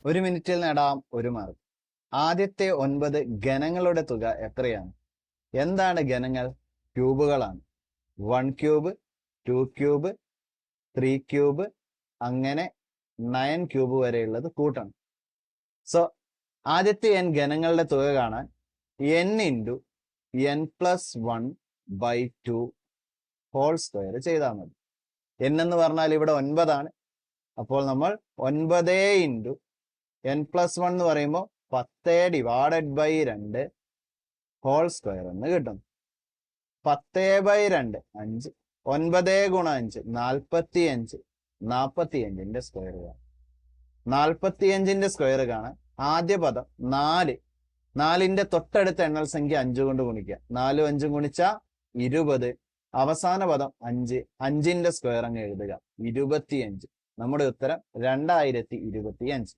ഒരു മിനിറ്റിൽ നേടാം 1 മാർക്ക്. ആദ്യത്തെ 9 ഗണങ്ങളുടെ തുക എത്രയാണ്? എന്താണ് ഗണങ്ങൾ? ക്യൂബുകളാണ്. 1 ക്യൂബ്, 2 ക്യൂബ്, 3 ക്യൂബ്, അങ്ങനെ 9 ക്യൂബ് വരെയുള്ളത് കൂട്ടണം. സോ ആദ്യത്തെ n ഗണങ്ങളുടെ തുക കാണാൻ n into n plus 1/2 whole square ചെയ്താൽ മതി. n എന്ന് പറഞ്ഞാൽ ഇവിടെ 9 ആണ്. അപ്പോൾ നമ്മൾ 9 ഇൻറ്റു n പ്ലസ് 1 എന്ന് പറയുമ്പോൾ 10/2 ഹോൾ സ്ക്വയർ എന്ന് കിട്ടും. 10/2 5, 9 ഗുണം 5 45, 45ന്റെ സ്ക്വയർ കാണാം. 45ന്റെ സ്ക്വയർ കാണാൻ ആദ്യ പദം 4, 4ന്റെ തൊട്ടടുത്ത എണ്ണൽ സംഖ്യ 5 കൊണ്ട് ഗുണിക്കുക. 4 5 ഗുണിച്ചാൽ 20. അവസാന പദം 5, 5ന്റെ സ്ക്വയർ അങ്ങ് എഴുതുക. 25. നമ്മുടെ ഉത്തരം 2025.